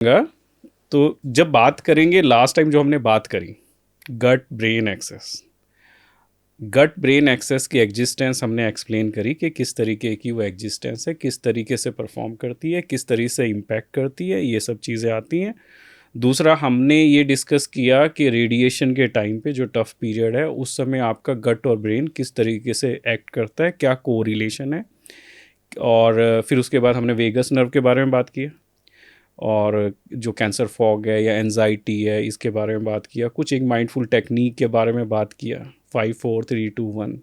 गा, तो जब बात करेंगे लास्ट टाइम जो हमने बात करी गट ब्रेन एक्सेस की एग्जिस्टेंस हमने एक्सप्लेन करी कि किस तरीके की वो एग्जिस्टेंस है, किस तरीके से परफॉर्म करती है, किस तरीके से इम्पैक्ट करती है, ये सब चीज़ें आती हैं। दूसरा हमने ये डिस्कस किया कि रेडिएशन के टाइम पे जो टफ पीरियड है उस समय आपका गट और ब्रेन किस तरीके से एक्ट करता है, क्या कोरिलेशन है। और फिर उसके बाद हमने वेगस नर्व के बारे में बात किया, और जो कैंसर फॉग है या एंजाइटी है इसके बारे में बात किया, कुछ एक माइंडफुल टेक्निक के बारे में बात किया, 5 4 3 2 1।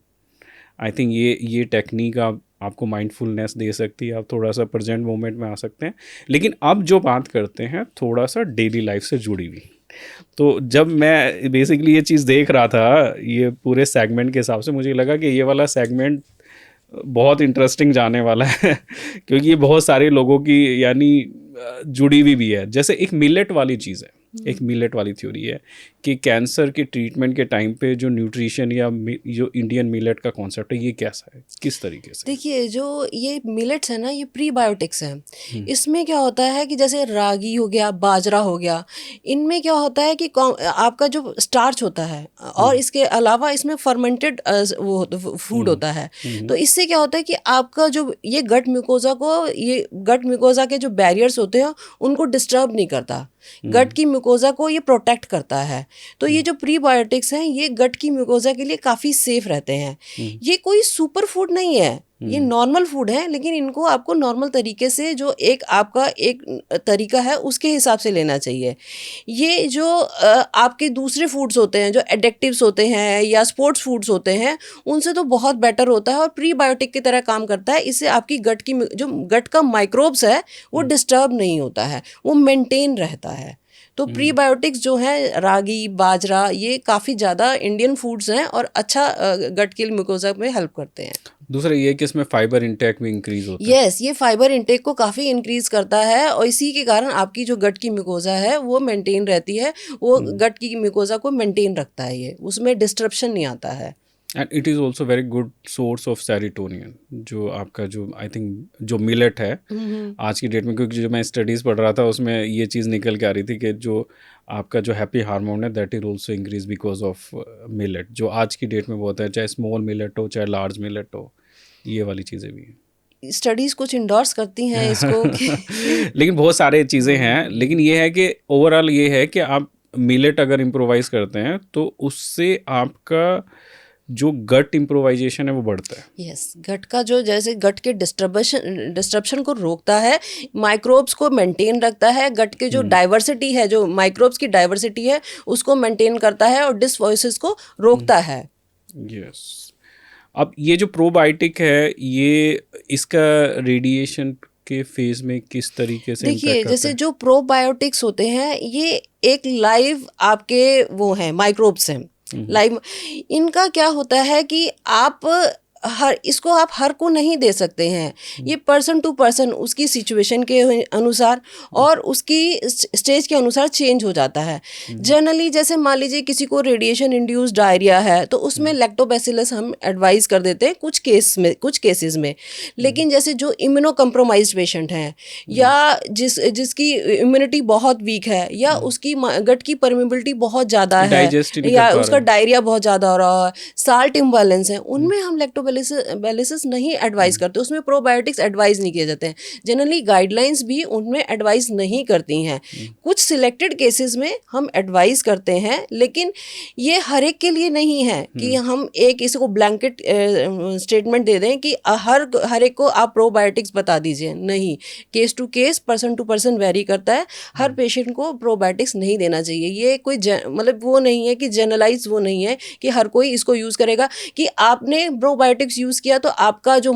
आई थिंक ये टेक्निक आपको माइंडफुलनेस दे सकती है, आप थोड़ा सा प्रेजेंट मोमेंट में आ सकते हैं। लेकिन अब जो बात करते हैं थोड़ा सा डेली लाइफ से जुड़ी हुई, तो जब मैं बेसिकली ये चीज़ देख रहा था ये पूरे सेगमेंट के हिसाब से, मुझे लगा कि ये वाला सेगमेंट बहुत इंटरेस्टिंग जाने वाला है क्योंकि ये बहुत सारे लोगों की यानी जुड़ी हुई भी है। जैसे एक मिलेट वाली चीज़ है, एक मिलेट वाली थ्योरी है कि कैंसर के ट्रीटमेंट के टाइम पे जो न्यूट्रिशन या जो इंडियन मिलेट का कॉन्सेप्ट है ये कैसा है, किस तरीके से? देखिए, जो ये मिलेट्स है ना, ये प्रीबायोटिक्स हैं। इसमें क्या होता है कि जैसे रागी हो गया, बाजरा हो गया, इनमें क्या होता है कि आपका जो स्टार्च होता है और इसके अलावा इसमें फर्मेंटेड वो फूड होता है। तो इससे क्या होता है कि आपका जो ये गट म्यूकोजा के जो बैरियर्स होते हैं उनको डिस्टर्ब नहीं करता। गट की म्यूकोजा को ये प्रोटेक्ट करता है। तो ये जो प्रीबायोटिक्स हैं ये गट की म्यूकोजा के लिए काफ़ी सेफ रहते हैं। ये कोई सुपर फूड नहीं है, ये नॉर्मल फूड है, लेकिन इनको आपको नॉर्मल तरीके से जो एक आपका एक तरीका है उसके हिसाब से लेना चाहिए। ये जो आपके दूसरे फूड्स होते हैं जो एडिक्टिव्स होते हैं या स्पोर्ट्स फूड्स होते हैं उनसे तो बहुत बेटर होता है और प्रीबायोटिक की तरह काम करता है। इससे आपकी जो गट का माइक्रोब्स है वो डिस्टर्ब नहीं होता है, वो मेंटेन रहता है। तो प्रीबायोटिक्स जो है रागी, बाजरा, ये काफ़ी ज़्यादा इंडियन फूड्स हैं और अच्छा गट के म्यूकोजा में हेल्प करते हैं। दूसरा ये कि इसमें फाइबर इंटेक भी इंक्रीज होता है। यस, ये फाइबर इंटेक को काफ़ी इंक्रीज करता है और इसी के कारण आपकी जो गट की म्यूकोजा है वो मेंटेन रहती है। वो गट की म्यूकोजा को मेंटेन रखता है, ये उसमें डिस्टरप्शन नहीं आता है। And it is also very good source of serotonin, जो आपका जो आई थिंक जो मिलेट है आज की डेट में, क्योंकि जो मैं स्टडीज़ पढ़ रहा था उसमें ये चीज़ निकल के आ रही थी कि जो आपका जो हैप्पी हार्मोन है that is also increase because of millet, जो आज की डेट में बहुत है, चाहे स्मॉल मिलेट हो चाहे लार्ज मिलेट हो, ये वाली चीज़ें भी हैं। स्टडीज़ कुछ इंडोर्स करती हैं इसको कि लेकिन बहुत सारे चीज़ें हैं, लेकिन ये है कि ओवरऑल ये है कि आप मिलेट अगर इम्प्रोवाइज़ करते हैं तो उससे आपका जो गट इम्प्रोवाइजेशन है वो बढ़ता है। यस, गट का जो जैसे गट के डिस्ट्रप्शन को रोकता है, माइक्रोब्स को मेंटेन रखता है, गट के जो डाइवर्सिटी है, जो माइक्रोब्स की डाइवर्सिटी है उसको मेंटेन करता है और डिसवॉइसेस को रोकता है। यस। अब ये जो प्रोबायोटिक है ये इसका रेडिएशन के फेज में किस तरीके से देखिए, इम्पैक्ट करता जैसे है? जो प्रोबायोटिक्स होते हैं ये एक लाइव आपके वो हैं माइक्रोब्स हैं लाइव। इनका क्या होता है कि आप आप हर को नहीं दे सकते हैं। ये पर्सन टू पर्सन उसकी सिचुएशन के अनुसार और उसकी स्टेज के अनुसार चेंज हो जाता है। जनरली जैसे मान लीजिए किसी को रेडिएशन इंड्यूस डायरिया है तो उसमें लैक्टोबैसिलस हम एडवाइस कर देते हैं कुछ केसेस में। लेकिन जैसे जो इम्यूनो कम्प्रोमाइज्ड पेशेंट हैं या जिसकी इम्यूनिटी बहुत वीक है या उसकी गट की परमेबिलिटी बहुत ज़्यादा है डाइजेस्ट ही नहीं या कर पा उसका रहे। डायरिया बहुत ज़्यादा हो रहा है, साल्ट इम्बैलेंस है, उनमें हम लैक्टोबैलिसिस नहीं एडवाइस करते, उसमें प्रोबायोटिक्स एडवाइस नहीं किए जाते हैं। जनरली गाइडलाइंस भी उनमें एडवाइस नहीं करती हैं। कुछ सिलेक्टेड केसेस में हम एडवाइस करते हैं, लेकिन ये हर एक के लिए नहीं है कि हम एक किसी को ब्लैंकेट स्टेटमेंट दे दें कि हर एक को आप प्रोबायोटिक्स बता दीजिए। नहीं, case to case, person to person vary करता है। हर पेशेंट को प्रोबायोटिक्स नहीं देना चाहिए। ये कोई मतलब वो नहीं है कि जनरलाइज, वो नहीं है कि हर कोई इसको यूज़ करेगा कि आपने प्रोबायोटिक्स यूज़ किया तो आपका जो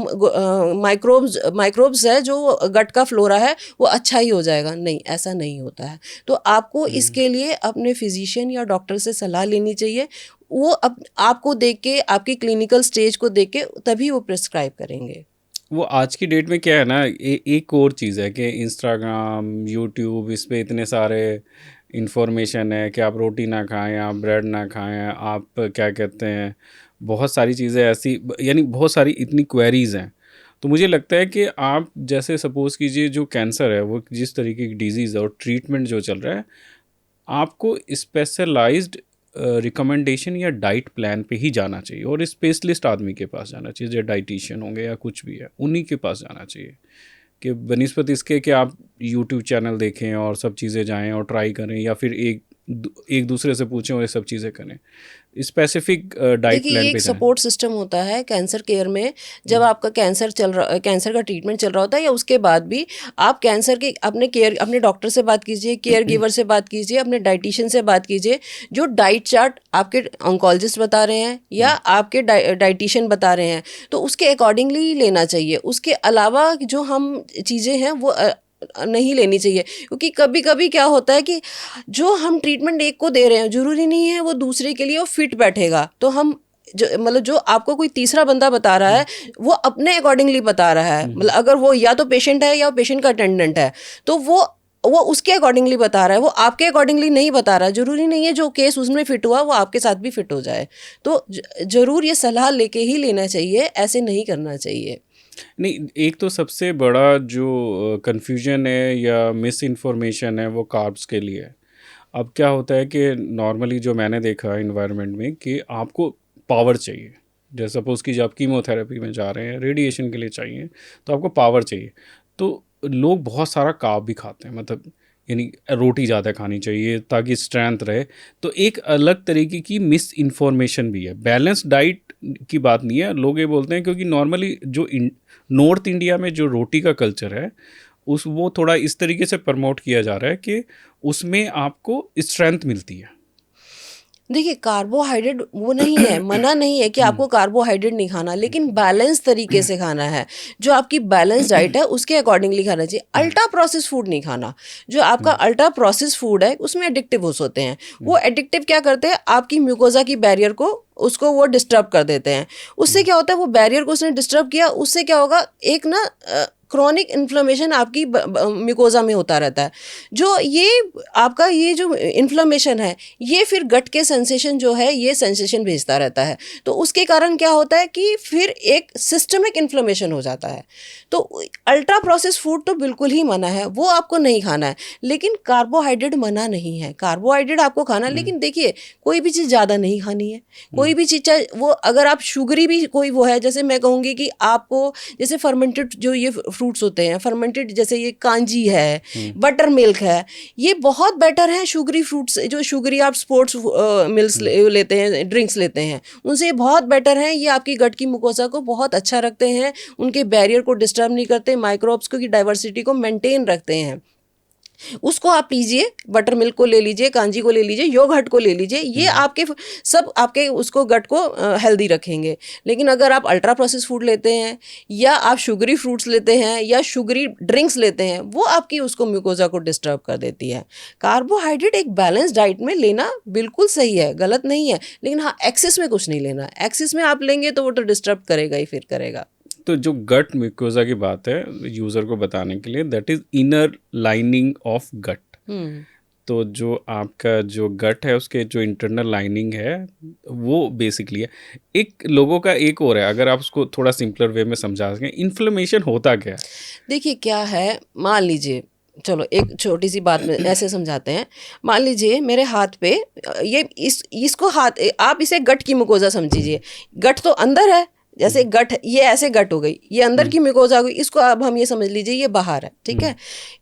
माइक्रोब्स है, जो गट का फ्लोरा है, वो अच्छा ही हो जाएगा। नहीं, ऐसा नहीं होता है। तो आपको इसके लिए अपने फिजिशियन या डॉक्टर से सलाह लेनी चाहिए। वो आपको देख के, आपकी क्लिनिकल स्टेज को देख के तभी वो प्रिस्क्राइब करेंगे। वो आज की डेट में क्या है ना, एक और चीज़ है कि इंस्टाग्राम, यूट्यूब, इस पे इतने सारे इंफॉर्मेशन है कि आप रोटी ना खाएं, आप ब्रेड ना खाएं, आप क्या कहते हैं, बहुत सारी चीज़ें ऐसी, यानी बहुत सारी इतनी क्वेरीज़ हैं। तो मुझे लगता है कि आप जैसे सपोज़ कीजिए जो कैंसर है वो जिस तरीके की डिजीज़ है और ट्रीटमेंट जो चल रहा है, आपको स्पेशलाइज्ड रिकमेंडेशन या डाइट प्लान पे ही जाना चाहिए और स्पेशलिस्ट आदमी के पास जाना चाहिए, जो डाइटिशियन होंगे या कुछ भी है, उन्हीं के पास जाना चाहिए कि बनिस्बत इसके कि आप यूट्यूब चैनल देखें और सब चीज़ें जाएं और ट्राई करें या फिर एक दूसरे से पूछें और ये सब चीज़ें करें। स्पेसिफिक डाइट देखिए, प्लान ये पे एक जाएं। सपोर्ट सिस्टम होता है कैंसर केयर में। जब आपका कैंसर का ट्रीटमेंट चल रहा होता है या उसके बाद भी आप कैंसर के अपने डॉक्टर से बात कीजिए, केयर गिवर से बात कीजिए, अपने डाइटिशियन से बात कीजिए। जो डाइट चार्ट आपके ऑन्कोलॉजिस्ट बता रहे हैं या आपके डाइटिशियन बता रहे हैं, तो उसके अकॉर्डिंगली लेना चाहिए। उसके अलावा जो हम चीज़ें हैं वो नहीं लेनी चाहिए, क्योंकि कभी कभी क्या होता है कि जो हम ट्रीटमेंट एक को दे रहे हैं जरूरी नहीं है वो दूसरे के लिए वो फिट बैठेगा। तो हम जो आपको कोई तीसरा बंदा बता रहा है वो अपने अकॉर्डिंगली बता रहा है। मतलब अगर वो या तो पेशेंट है या पेशेंट का अटेंडेंट है, तो वो उसके अकॉर्डिंगली बता रहा है, वो आपके अकॉर्डिंगली नहीं बता रहा है। जरूरी नहीं है जो केस उसमें फिट हुआ वो आपके साथ भी फिट हो जाए। तो जरूर ये सलाह लेके ही लेना चाहिए, ऐसे नहीं करना चाहिए। नहीं, एक तो सबसे बड़ा जो कन्फ्यूजन है या मिस इन्फॉर्मेशन है वो कार्ब्स के लिए है। अब क्या होता है कि नॉर्मली जो मैंने देखा है इन्वायरमेंट में कि आपको पावर चाहिए। जैसे सपोज़ कीजिए आप कीमोथेरेपी में जा रहे हैं, रेडिएशन के लिए चाहिए, तो आपको पावर चाहिए। तो लोग बहुत सारा कार्ब भी खाते हैं, मतलब यानी रोटी ज़्यादा खानी चाहिए ताकि स्ट्रेंथ रहे। तो एक अलग तरीके की मिस इन्फॉर्मेशन भी है। बैलेंस डाइट की बात नहीं है, लोग ये बोलते हैं क्योंकि नॉर्मली जो नॉर्थ इंडिया में जो रोटी का कल्चर है उस वो थोड़ा इस तरीके से प्रमोट किया जा रहा है कि उसमें आपको स्ट्रेंथ मिलती है। देखिए, कार्बोहाइड्रेट वो नहीं है, मना नहीं है कि आपको कार्बोहाइड्रेट नहीं खाना, लेकिन बैलेंस तरीके से खाना है। जो आपकी बैलेंस डाइट है उसके अकॉर्डिंगली खाना चाहिए। अल्ट्रा प्रोसेस फूड नहीं खाना। जो आपका अल्ट्रा प्रोसेस फूड है उसमें एडिक्टिव्स होते हैं। वो एडिक्टिव क्या करते हैं, आपकी म्यूकोजा की बैरियर को उसको वो डिस्टर्ब कर देते हैं। उससे क्या होता है, वो बैरियर को उसने डिस्टर्ब किया, उससे क्या होगा, एक ना क्रॉनिक इन्फ्लेमेशन आपकी म्यूकोजा में होता रहता है। जो ये आपका ये जो इन्फ्लेमेशन है ये फिर गट के सेंसेशन जो है ये सेंसेशन भेजता रहता है। तो उसके कारण क्या होता है कि फिर एक सिस्टमिक इन्फ्लेमेशन हो जाता है। तो अल्ट्रा प्रोसेस फूड तो बिल्कुल ही मना है, वो आपको नहीं खाना है। लेकिन कार्बोहाइड्रेट मना नहीं है, कार्बोहाइड्रेट आपको खाना है। लेकिन देखिए, कोई भी चीज़ ज़्यादा नहीं खानी है। कोई भी चीज़ चाहे वो, अगर आप शुगरी भी कोई वो है, जैसे मैं कहूँगी कि आपको जैसे फर्मेंटेड जो ये फ्रूट्स होते हैं, फर्मेंटेड जैसे ये कांजी है, बटर मिल्क है, ये बहुत बेटर है शुगरी फ्रूट्स। जो शुगरी आप स्पोर्ट्स मिल्क लेते हैं, ड्रिंक्स लेते हैं, उनसे ये बहुत बेटर हैं। ये आपकी गट की मुकोसा को बहुत अच्छा रखते हैं, उनके बैरियर को डिस्टर्ब नहीं करते, माइक्रोब्स की डाइवर्सिटी को मेंटेन रखते हैं। उसको आप लीजिए, बटर मिल्क को ले लीजिए, कांजी को ले लीजिए, योगर्ट को ले लीजिए, ये आपके सब आपके उसको गट को हेल्दी रखेंगे। लेकिन अगर आप अल्ट्रा प्रोसेस फूड लेते हैं या आप शुगरी फ्रूट्स लेते हैं या शुगरी ड्रिंक्स लेते हैं, वो आपकी उसको म्यूकोजा को डिस्टर्ब कर देती है। कार्बोहाइड्रेट एक बैलेंस डाइट में लेना बिल्कुल सही है, गलत नहीं है, लेकिन हाँ, एक्सेस में कुछ नहीं लेना। एक्सेस में आप लेंगे तो वो तो डिस्टर्ब करेगा ही, फिर करेगा। तो जो गट म्यूकोजा की बात है यूज़र को बताने के लिए, that is inner lining of gut. तो जो आपका जो गट है उसके जो इंटरनल लाइनिंग है वो बेसिकली है। एक लोगों का एक और है, अगर आप उसको थोड़ा सिंपलर वे में समझा सकें, इन्फ्लेमेशन होता क्या है? देखिए क्या है, मान लीजिए, चलो एक छोटी सी बात में ऐसे समझाते हैं। मान लीजिए मेरे हाथ पे ये इसको हाथ, आप इसे गट की मुकोजा समझिए। गट तो अंदर है, जैसे गट, ये ऐसे गट हो गई, ये अंदर की म्यूकोजा हो गई। इसको अब हम ये समझ लीजिए ये बाहर है, ठीक है।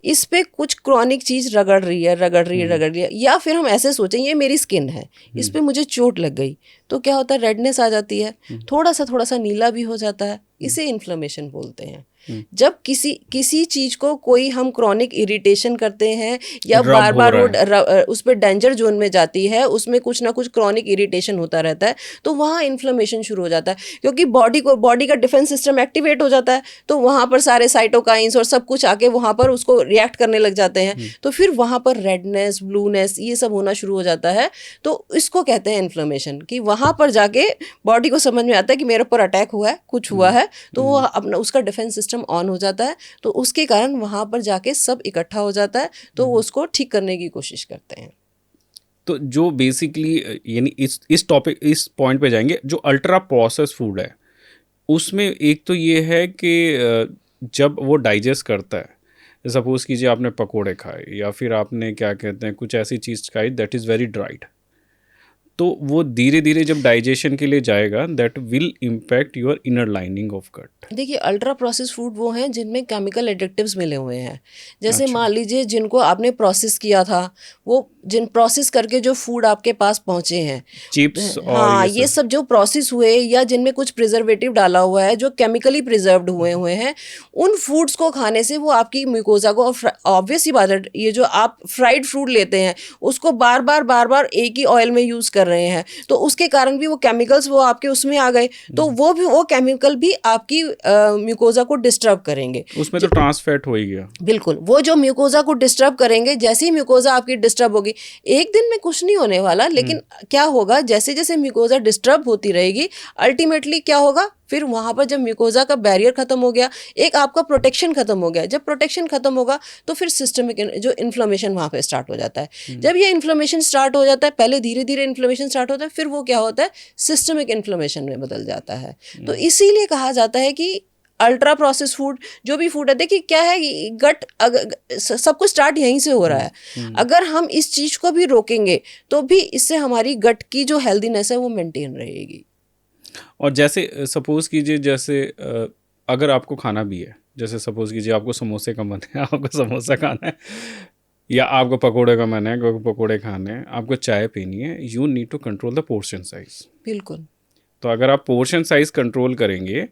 इस पे कुछ क्रॉनिक चीज रगड़ रही है, या फिर हम ऐसे सोचें ये मेरी स्किन है, इस पे मुझे चोट लग गई, तो क्या होता है, रेडनेस आ जाती है, थोड़ा सा नीला भी हो जाता है। इसे इन्फ्लेमेशन बोलते हैं। जब किसी चीज को कोई हम क्रॉनिक इरिटेशन करते हैं या बार बार वो उस पर डेंजर जोन में जाती है, उसमें कुछ ना कुछ क्रॉनिक इरिटेशन होता रहता है, तो वहाँ इन्फ्लेमेशन शुरू हो जाता है। क्योंकि बॉडी का डिफेंस सिस्टम एक्टिवेट हो जाता है, तो वहाँ पर सारे साइटोकाइंस और सब कुछ आके वहाँ पर उसको रिएक्ट करने लग जाते हैं। तो फिर वहाँ पर रेडनेस, ब्लूनेस, ये सब होना शुरू हो जाता है। तो इसको कहते हैं इन्फ्लेमेशन, कि वहाँ पर जाके बॉडी को समझ में आता है कि मेरे ऊपर अटैक हुआ है, कुछ हुआ है, तो वो अपना उसका डिफेंस सिस्टम ऑन हो जाता है। तो उसके कारण वहाँ पर जाके सब इकट्ठा हो जाता है, तो वो उसको ठीक करने की कोशिश करते हैं। तो जो बेसिकली यानी इस टॉपिक, इस पॉइंट पे जाएंगे, जो अल्ट्रा प्रोसेस फूड है, उसमें एक तो ये है कि जब वो डाइजेस्ट करता है, सपोज़ कीजिए आपने पकोड़े खाए या फिर आपने क्या कहते हैं कुछ ऐसी चीज़ खाई दैट इज़ वेरी ड्राइड, तो वो धीरे धीरे जब डाइजेशन के लिए जाएगा that will impact your inner lining of gut. देखिए, अल्ट्रा प्रोसेस फूड वो हैं जिनमें केमिकल एडिक्टिव्स मिले हुए हैं। जैसे अच्छा। मान लीजिए जिनको आपने प्रोसेस किया था, वो जिन प्रोसेस करके जो फूड आपके पास पहुँचे हैं, चिप्स और हाँ, ये ये सब। सब जो प्रोसेस हुए या जिनमें कुछ प्रिजर्वेटिव डाला हुआ है, जो केमिकली प्रिजर्व्ड हुए हुए हैं, उन फूड्स को खाने से वो आपकी म्यूकोज़ा को, ऑब्वियस सी बात है, ये जो आप फ्राइड फूड लेते हैं, उसको बार-बार एक ही ऑयल में यूज़ कर रहे हैं, तो उसके कारण भी वो केमिकल्स वो आपके उसमें आ गए, तो वो केमिकल भी आपकी म्यूकोज़ा को डिस्टर्ब करेंगे। उसमें तो ट्रांस फैट हो ही गया। बिल्कुल, वो जो म्यूकोज़ा को डिस्टर्ब करेंगे, जैसे ही म्यूकोज़ा आपकी डिस्टर्ब होगी, एक दिन में कुछ नहीं होने वाला, लेकिन क्या होगा, जैसे-जैसे म्यूकोज़ा डिस्टर्ब होती रहेगी, अल्टीमेटली क्या होगा, फिर वहाँ पर जब म्यूकोज़ा का बैरियर खत्म हो गया, एक आपका प्रोटेक्शन खत्म हो गया, जब प्रोटेक्शन खत्म होगा, तो फिर सिस्टमिक जो इन्फ्लेमेशन वहाँ पे स्टार्ट हो जाता है। जब ये इन्फ्लेमेशन स्टार्ट हो जाता है, पहले धीरे-धीरे इन्फ्लेमेशन स्टार्ट होता है, फिर वो क्या होता है, सिस्टमिक इन्फ्लेमेशन में बदल जाता है। तो इसीलिए कहा जाता है कि अल्ट्रा प्रोसेस फूड, जो भी फूड है, देखिए क्या है, गट सब कुछ स्टार्ट यहीं से हो रहा है। अगर हम इस चीज को भी रोकेंगे तो भी इससे हमारी गट की जो हेल्दीनेस है वो मेंटेन रहेगी। और जैसे सपोज़ कीजिए जैसे अगर आपको खाना भी है, जैसे सपोज़ कीजिए आपको समोसे का मन है, आपको समोसा खाना है, या आपको पकोड़े का मन है, आपको पकोड़े खाने हैं, आपको चाय पीनी है, you need to control the portion size. बिल्कुल। तो अगर आप पोर्शन साइज कंट्रोल करेंगे,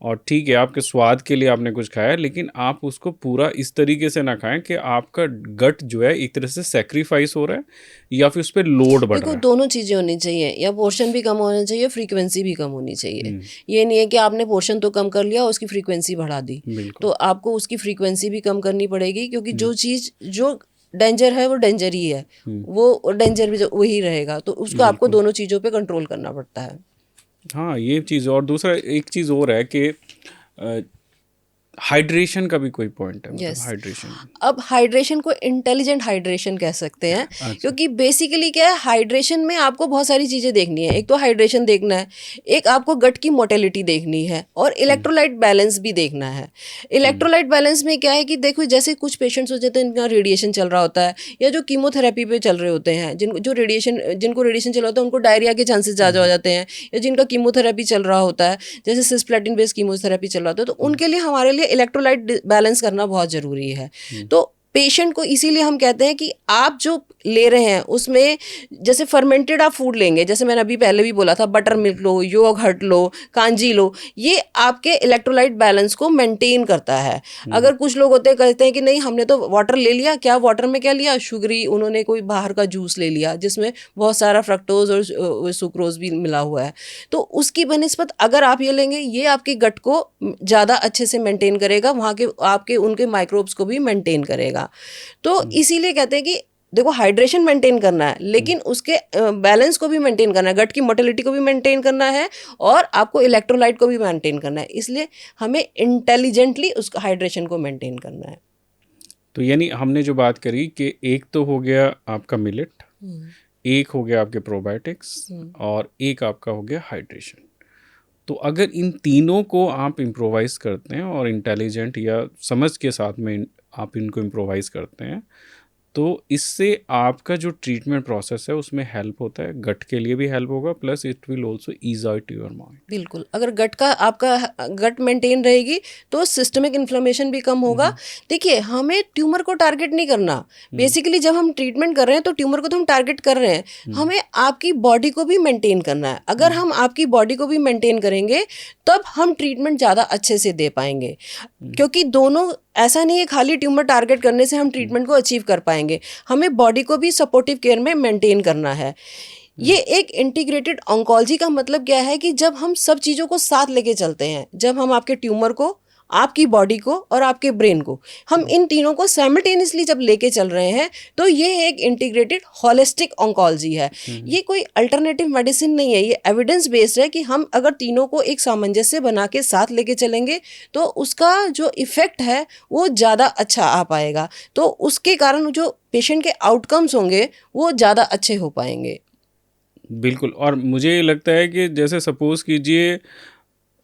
और ठीक है आपके स्वाद के लिए आपने कुछ खाया, लेकिन आप उसको पूरा इस तरीके से ना खाएं कि आपका गट जो है एक तरह से सेक्रीफाइस हो रहा है या फिर उस पर लोड बढ़ देखो, रहा है। दोनों चीज़ें होनी चाहिए, या पोर्शन भी कम होना चाहिए, फ्रीक्वेंसी भी कम होनी चाहिए। ये नहीं है कि आपने पोर्शन तो कम कर लिया, उसकी फ्रीक्वेंसी बढ़ा दी, बिल्कुल। तो आपको उसकी फ्रीक्वेंसी भी कम करनी पड़ेगी, क्योंकि जो चीज़ जो डेंजर है वो डेंजर ही है, वो डेंजर भी वही रहेगा, तो उसको आपको दोनों चीज़ों पे कंट्रोल करना पड़ता है। हाँ, ये चीज़। और दूसरा एक चीज़ और है कि हाइड्रेशन का भी कोई पॉइंट है, मतलब यस। हाइड्रेशन। अब हाइड्रेशन को इंटेलिजेंट हाइड्रेशन कह सकते हैं, क्योंकि बेसिकली क्या है, हाइड्रेशन में आपको बहुत सारी चीज़ें देखनी है। एक तो हाइड्रेशन देखना है, एक आपको गट की मोटेलिटी देखनी है, और इलेक्ट्रोलाइट बैलेंस भी देखना है। इलेक्ट्रोलाइट बैलेंस में क्या है कि देखो, जैसे कुछ पेशेंट्स हो जाते हैं, इनका रेडिएशन चल रहा होता है, या जो कीमोथेरेपी पे चल रहे होते हैं, जिनको रेडिएशन चल रहा होता है, उनको डायरिया के चांसेस ज़्यादा हो जाते हैं, या जिनका कीमोथेरेपी चल रहा होता है, जैसे सिस्प्लेटिन बेस्ड कीमोथेरेपी चल रहा होता है, तो उनके लिए, हमारे लिए इलेक्ट्रोलाइट बैलेंस करना बहुत ज़रूरी है। तो पेशेंट को इसीलिए हम कहते हैं कि आप जो ले रहे हैं उसमें, जैसे फर्मेंटेड आप फूड लेंगे, जैसे मैंने अभी पहले भी बोला था, बटर मिल्क लो, योगर्ट लो, कांजी लो, ये आपके इलेक्ट्रोलाइट बैलेंस को मेंटेन करता है। अगर कुछ लोग होते हैं, कहते हैं कि नहीं, हमने तो वाटर ले लिया, क्या वाटर में क्या लिया, शुगरी, उन्होंने कोई बाहर का जूस ले लिया जिसमें बहुत सारा फ्रक्टोज और सुक्रोज भी मिला हुआ है, तो उसकी बनिस्बत अगर आप ये लेंगे, ये आपके गट को ज़्यादा अच्छे से मेंटेन करेगा, वहाँ के आपके उनके माइक्रोब्स को भी मेंटेन करेगा। तो इसीलिए कहते हैं कि देखो, हाइड्रेशन मेंटेन करना है, लेकिन उसके बैलेंस को भी मेंटेन करना है, गट की मोटिलिटी को भी मेंटेन करना है, और आपको इलेक्ट्रोलाइट को भी मेंटेन करना है। इसलिए हमें इंटेलिजेंटली उस हाइड्रेशन को मेंटेन करना है। तो यानी हमने जो बात करी कि एक तो हो गया आपका मिलेट, एक हो गया आपके प्रोबायोटिक्स, और एक आपका हो गया हाइड्रेशन। तो अगर इन तीनों को आप इम्प्रोवाइज करते हैं और इंटेलिजेंट या समझ के साथ में आप इनको इम्प्रोवाइज करते हैं, तो इससे आपका जो ट्रीटमेंट प्रोसेस है उसमें हेल्प होता है, गट के लिए भी हेल्प होगा, plus it will also ease out your mind. बिल्कुल, अगर गट का आपका गट मेंटेन रहेगी तो सिस्टमिक इन्फ्लेमेशन भी कम होगा। देखिए, हमें ट्यूमर को टारगेट नहीं करना। बेसिकली जब हम ट्रीटमेंट कर रहे हैं तो ट्यूमर को तो हम टारगेट कर रहे हैं, हमें आपकी बॉडी को भी मेंटेन करना है। अगर हम आपकी बॉडी को भी मेंटेन करेंगे तब हम ट्रीटमेंट ज़्यादा अच्छे से दे पाएंगे, क्योंकि दोनों, ऐसा नहीं है खाली ट्यूमर टारगेट करने से हम ट्रीटमेंट को अचीव कर पाएंगे, हमें बॉडी को भी सपोर्टिव केयर में मेंटेन करना है। ये एक इंटीग्रेटेड ऑन्कोलॉजी का मतलब क्या है कि जब हम सब चीज़ों को साथ लेके चलते हैं, जब हम आपके ट्यूमर को, आपकी बॉडी को और आपके ब्रेन को, हम इन तीनों को साइमल्टेनियसली जब लेके चल रहे हैं, तो ये एक इंटीग्रेटेड होलिस्टिक ऑन्कोलॉजी है। ये कोई अल्टरनेटिव मेडिसिन नहीं है, ये एविडेंस बेस्ड है कि हम अगर तीनों को एक सामंजस्य बना के साथ लेके चलेंगे तो उसका जो इफ़ेक्ट है वो ज़्यादा अच्छा आ पाएगा, तो उसके कारण जो पेशेंट के आउटकम्स होंगे वो ज़्यादा अच्छे हो पाएंगे। बिल्कुल। और मुझे ये लगता है कि जैसे सपोज़ कीजिए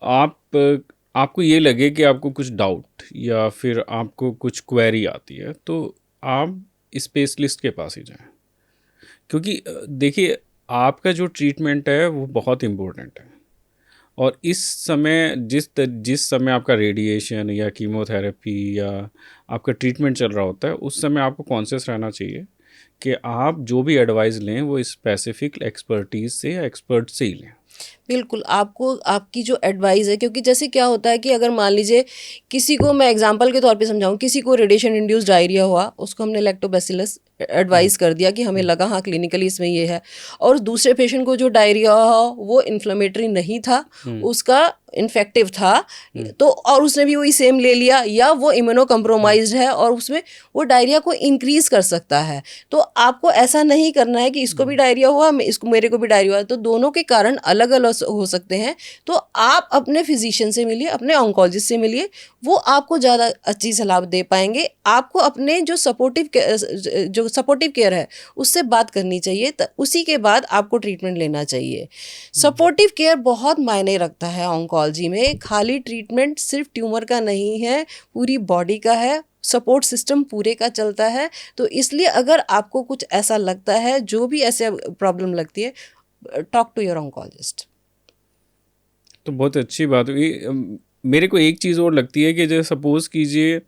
आप आपको ये लगे कि आपको कुछ डाउट या फिर आपको कुछ क्वेरी आती है, तो आप स्पेशलिस्ट के पास ही जाएं, क्योंकि देखिए आपका जो ट्रीटमेंट है वो बहुत इम्पोर्टेंट है। और इस समय जिस समय आपका रेडिएशन या कीमोथेरेपी या आपका ट्रीटमेंट चल रहा होता है, उस समय आपको कॉन्शियस रहना चाहिए कि आप जो भी एडवाइस लें वो स्पेसिफिक एक्सपर्टीज से या एक्सपर्ट से ही लें। बिल्कुल, आपको आपकी जो एडवाइस है, क्योंकि जैसे क्या होता है कि अगर मान लीजिए किसी को, मैं एग्जांपल के तौर पे समझाऊँ, किसी को रेडिएशन इंड्यूस्ड डायरिया हुआ, उसको हमने लैक्टोबैसिलस एडवाइस कर दिया कि हमें लगा हाँ क्लिनिकली इसमें ये है, और दूसरे पेशेंट को जो डायरिया हो वो इन्फ्लेमेटरी नहीं था, उसका इन्फेक्टिव था, तो और उसने भी वही सेम ले लिया, या वो इम्यूनो कम्प्रोमाइज्ड है और उसमें वो डायरिया को इंक्रीज कर सकता है। तो आपको ऐसा नहीं करना है कि इसको भी डायरिया हुआ, इसको, मेरे को भी डायरिया हुआ, तो दोनों के कारण अलग अलग हो सकते हैं। तो आप अपने फिजिशियन से मिलिए, अपने ऑन्कोलॉजिस्ट से मिलिए, वो आपको ज़्यादा अच्छी सलाह दे पाएंगे। आपको अपने जो सपोर्टिव केयर है उससे बात करनी चाहिए, तो उसी के बाद आपको ट्रीटमेंट लेना चाहिए। सपोर्टिव केयर बहुत मायने रखता है ऑन्कोलॉजी में। खाली ट्रीटमेंट सिर्फ ट्यूमर का नहीं है, पूरी बॉडी का है, सपोर्ट सिस्टम पूरे का चलता है। तो इसलिए अगर आपको कुछ ऐसा लगता है, जो भी ऐसे प्रॉब्लम लगती है, टॉक टू योर ऑन्कोलॉजिस्ट। तो बहुत अच्छी बात हुई। मेरे को एक चीज़ और लगती है कि जैसे सपोज़ कीजिए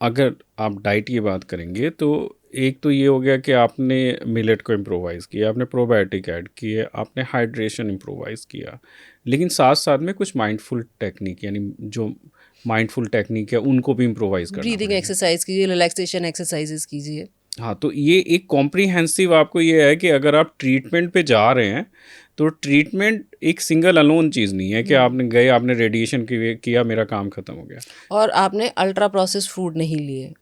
अगर आप डाइट की बात करेंगे, तो एक तो ये हो गया कि आपने मिलेट को इम्प्रोवाइज़ किया, आपने प्रोबायोटिक ऐड किए, आपने हाइड्रेशन इम्प्रोवाइज़ किया, लेकिन साथ साथ में कुछ माइंडफुल टेक्निक, यानी जो माइंडफुल टेक्निक है उनको भी इम्प्रोवाइज़ करना ब्रीदिंग पड़ेगा। एक्सरसाइज कीजिए, रिलैक्सेशन एक्सरसाइजेस कीजिए। हाँ, तो ये एक कॉम्प्रिहेंसिव आपको ये है कि अगर आप ट्रीटमेंट पे जा रहे हैं, तो ट्रीटमेंट एक सिंगल अलोन चीज़ नहीं है कि आपने गए, आपने रेडिएशन किया, मेरा काम ख़त्म हो गया। और आपने अल्ट्रा प्रोसेस फूड नहीं लिए।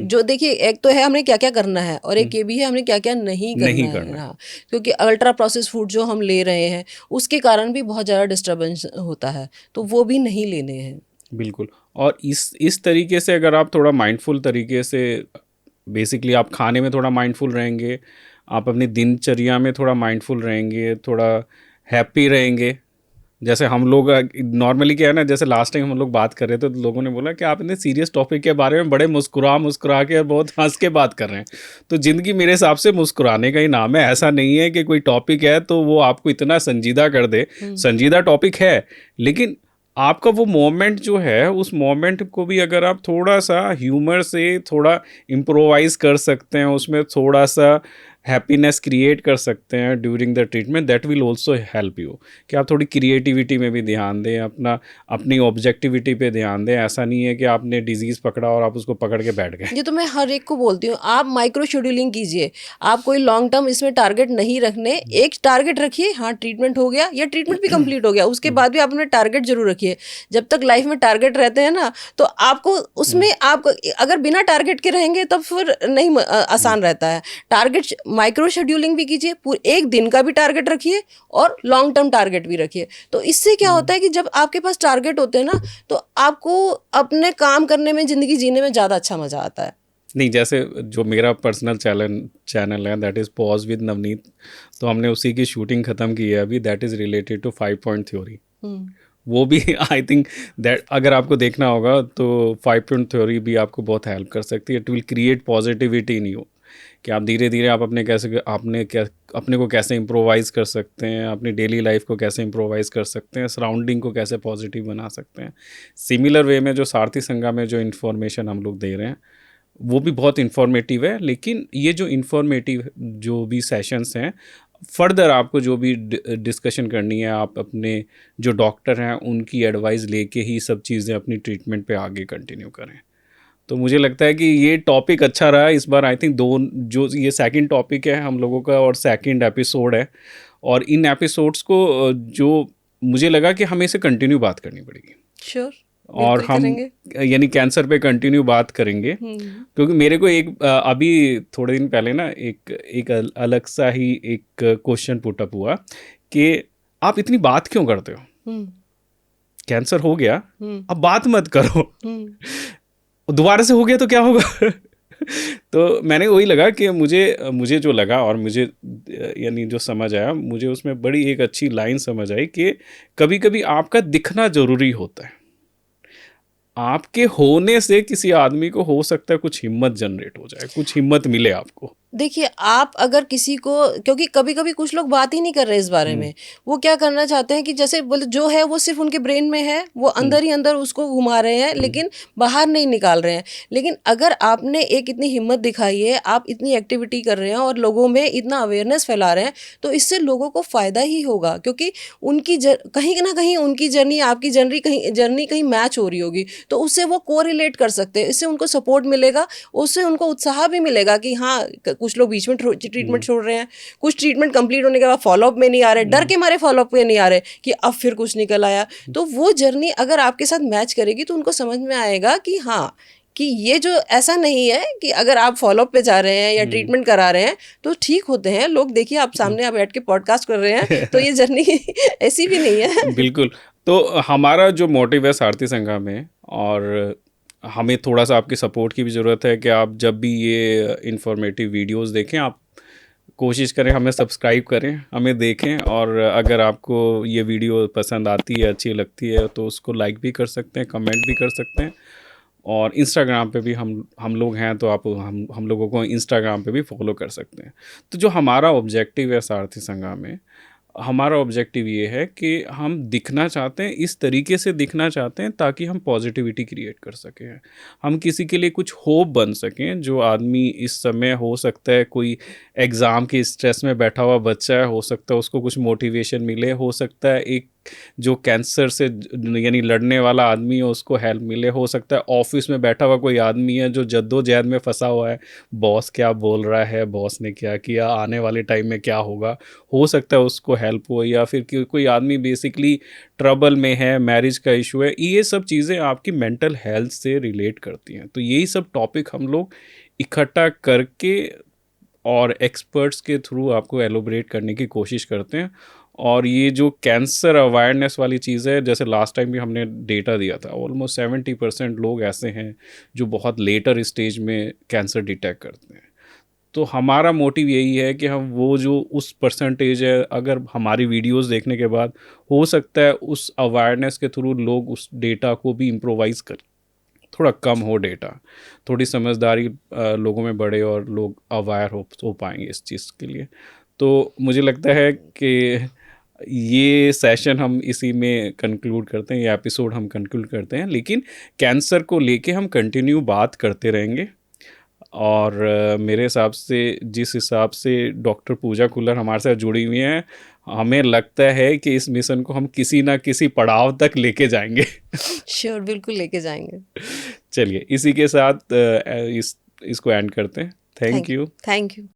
जो देखिए, एक तो है हमें क्या क्या करना है, और एक ये भी है हमें क्या क्या नहीं नहीं करना है। करना है। हाँ, क्योंकि अल्ट्रा प्रोसेस फूड जो हम ले रहे हैं उसके कारण भी बहुत ज़्यादा डिस्टर्बेंस होता है, तो वो भी नहीं लेने हैं। बिल्कुल। और इस तरीके से अगर आप थोड़ा माइंडफुल तरीके से, बेसिकली आप खाने में थोड़ा माइंडफुल रहेंगे, आप अपनी दिनचर्या में थोड़ा माइंडफुल रहेंगे, थोड़ा हैप्पी रहेंगे। जैसे हम लोग नॉर्मली क्या है ना, जैसे लास्ट टाइम हम लोग बात कर रहे थे तो लोगों ने बोला कि आप इतने सीरियस टॉपिक के बारे में बड़े मुस्कुरा के और बहुत हंस के बात कर रहे हैं। तो ज़िंदगी मेरे हिसाब से मुस्कुराने का ही नाम है। ऐसा नहीं है कि कोई टॉपिक है तो वो आपको इतना संजीदा कर दे। संजीदा टॉपिक है, लेकिन आपका वो मोमेंट जो है, उस मोमेंट को भी अगर आप थोड़ा सा ह्यूमर से थोड़ा इम्प्रोवाइज़ कर सकते हैं, उसमें थोड़ा सा हैप्पीनेस क्रिएट कर सकते हैं during the treatment, that will also help you. कि आप थोड़ी क्रिएटिविटी में भी ध्यान दें, अपनी ऑब्जेक्टिविटी पे ध्यान दें। ऐसा नहीं है कि आपने डिजीज़ पकड़ा और आप उसको पकड़ के बैठ गए। ये तो मैं हर एक को बोलती हूँ, आप माइक्रो शेड्यूलिंग कीजिए। आप कोई लॉन्ग टर्म इसमें टारगेट नहीं रखने, एक टारगेट रखिए। हाँ, ट्रीटमेंट हो गया या ट्रीटमेंट भी कंप्लीट हो गया, उसके बाद भी आप अपने टारगेट जरूर रखिए। जब तक लाइफ में टारगेट रहते हैं ना, तो आपको उसमें, आप अगर बिना टारगेट के रहेंगे तब फिर नहीं आसान रहता है। टारगेट, माइक्रो शेड्यूलिंग भी कीजिए, एक दिन का भी टारगेट रखिए और लॉन्ग टर्म टारगेट भी रखिए। तो इससे क्या होता है कि जब आपके पास टारगेट होते हैं ना, तो आपको अपने काम करने में, ज़िंदगी जीने में ज़्यादा अच्छा मज़ा आता है। नहीं, जैसे जो मेरा पर्सनल चैनल है, that is pause with Navneet, तो हमने उसी की शूटिंग ख़त्म की है अभी। That is related to 5 point theory. वो भी आई थिंक दैट अगर आपको देखना होगा तो 5 पॉइंट थ्योरी भी आपको बहुत हेल्प कर सकती है। It will create positivity in you, कि आप धीरे धीरे आप अपने को कैसे इम्प्रोवाइज़ कर सकते हैं, अपनी डेली लाइफ को कैसे इम्प्रोवाइज़ कर सकते हैं, सराउंडिंग को कैसे पॉजिटिव बना सकते हैं। सिमिलर वे में जो सारथी संघा में जो इन्फॉर्मेशन हम लोग दे रहे हैं वो भी बहुत इन्फॉर्मेटिव है। लेकिन ये जो इन्फॉर्मेटिव जो भी सेशंस हैं, फर्दर आपको जो भी डिस्कशन करनी है, आप अपने जो डॉक्टर हैं उनकी एडवाइस लेके ही सब चीज़ें अपनी ट्रीटमेंट पे आगे कंटिन्यू करें। तो मुझे लगता है कि ये टॉपिक अच्छा रहा इस बार। आई थिंक जो ये सेकंड टॉपिक है हम लोगों का और सेकंड एपिसोड है, और इन एपिसोड्स को जो मुझे लगा कि हमें इसे कंटिन्यू बात करनी पड़ेगी। श्योर। और हम यानी कैंसर पे कंटिन्यू बात करेंगे, क्योंकि मेरे को अभी थोड़े दिन पहले ना एक अलग सा ही एक क्वेश्चन पुट अप हुआ कि आप इतनी बात क्यों करते हो, कैंसर हो गया अब बात मत करो, दोबारा से हो गया तो क्या होगा। तो मैंने वही लगा कि मुझे मुझे जो लगा और मुझे यानी जो समझ आया, मुझे उसमें बड़ी एक अच्छी लाइन समझ आई कि कभी-कभी आपका दिखना ज़रूरी होता है। आपके होने से किसी आदमी को हो सकता है कुछ हिम्मत जनरेट हो जाए, कुछ हिम्मत मिले आपको। देखिए, आप अगर किसी को, क्योंकि कभी-कभी कुछ लोग बात ही नहीं कर रहे इस बारे में। वो क्या करना चाहते हैं कि जैसे बोले जो है वो सिर्फ़ उनके ब्रेन में है, वो अंदर ही अंदर उसको घुमा रहे हैं, लेकिन बाहर नहीं निकाल रहे हैं। लेकिन अगर आपने एक इतनी हिम्मत दिखाई है, आप इतनी एक्टिविटी कर रहे हैं और लोगों में इतना अवेयरनेस फैला रहे हैं, तो इससे लोगों को फ़ायदा ही होगा, क्योंकि उनकी कहीं न कहीं उनकी जर्नी, आपकी जर्नी कहीं मैच हो रही होगी, तो उससे वो कोरिलेट कर सकते हैं। इससे उनको सपोर्ट मिलेगा, उससे उनको उत्साह भी मिलेगा कि हाँ, कुछ लोग बीच में ट्रीटमेंट छोड़ रहे हैं, कुछ ट्रीटमेंट कंप्लीट होने के बाद फॉलोअप में नहीं आ रहे, डर के मारे फॉलोअप में नहीं आ रहे कि अब फिर कुछ निकल आया। तो वो जर्नी अगर आपके साथ मैच करेगी तो उनको समझ में आएगा कि हाँ, कि ये जो ऐसा नहीं है कि अगर आप फॉलोअप पे जा रहे हैं या ट्रीटमेंट करा रहे हैं तो ठीक होते हैं लोग। देखिए, आप सामने आप बैठ के पॉडकास्ट कर रहे हैं, तो ये जर्नी ऐसी भी नहीं है। बिल्कुल। तो हमारा जो मोटिव है सारथी संघा में, और हमें थोड़ा सा आपकी सपोर्ट की भी ज़रूरत है कि आप जब भी ये इंफॉर्मेटिव वीडियोस देखें, आप कोशिश करें हमें सब्सक्राइब करें, हमें देखें, और अगर आपको ये वीडियो पसंद आती है, अच्छी लगती है, तो उसको लाइक भी कर सकते हैं, कमेंट भी कर सकते हैं। और इंस्टाग्राम पे भी हम लोग हैं, तो आप हम लोगों को इंस्टाग्राम पे भी फॉलो कर सकते हैं। तो जो हमारा ऑब्जेक्टिव है सारथी संघा में, हमारा ऑब्जेक्टिव ये है कि हम दिखना चाहते हैं, इस तरीके से दिखना चाहते हैं ताकि हम पॉजिटिविटी क्रिएट कर सकें, हम किसी के लिए कुछ होप बन सकें। जो आदमी इस समय, हो सकता है कोई एग्ज़ाम के स्ट्रेस में बैठा हुआ बच्चा है, हो सकता है उसको कुछ मोटिवेशन मिले, हो सकता है एक जो कैंसर से यानी लड़ने वाला आदमी है उसको हेल्प मिले, हो सकता है ऑफिस में बैठा हुआ कोई आदमी है जो जद्दोजहद में फंसा हुआ है, बॉस क्या बोल रहा है, बॉस ने क्या किया, आने वाले टाइम में क्या होगा, हो सकता है उसको हेल्प हो। या फिर कोई आदमी बेसिकली ट्रबल में है, मैरिज का इशू है, ये सब चीज़ें आपकी मेंटल हेल्थ से रिलेट करती हैं। तो यही सब टॉपिक हम लोग इकट्ठा करके और एक्सपर्ट्स के थ्रू आपको एलोबरेट करने की कोशिश करते हैं। और ये जो कैंसर अवेयरनेस वाली चीज़ है, जैसे लास्ट टाइम भी हमने डेटा दिया था, ऑलमोस्ट 70% लोग ऐसे हैं जो बहुत लेटर स्टेज में कैंसर डिटेक्ट करते हैं। तो हमारा मोटिव यही है कि हम वो जो उस परसेंटेज है, अगर हमारी वीडियोस देखने के बाद हो सकता है उस अवेयरनेस के थ्रू लोग उस डेटा को भी इम्प्रोवाइज़ कर, थोड़ा कम हो डेटा, थोड़ी समझदारी लोगों में बढ़े और लोग अवेयर हो पाएंगे इस चीज़ के लिए। तो मुझे लगता है कि ये सेशन हम इसी में कंक्लूड करते हैं, ये एपिसोड हम कंक्लूड करते हैं। लेकिन कैंसर को लेके हम कंटिन्यू बात करते रहेंगे। और मेरे हिसाब से, जिस हिसाब से डॉक्टर पूजा कुल्लर हमारे साथ जुड़ी हुई हैं, हमें लगता है कि इस मिशन को हम किसी ना किसी पड़ाव तक लेके जाएंगे। श्योर, बिल्कुल लेके जाएंगे। चलिए, इसी के साथ इसको एंड करते हैं। Thank you. Thank you.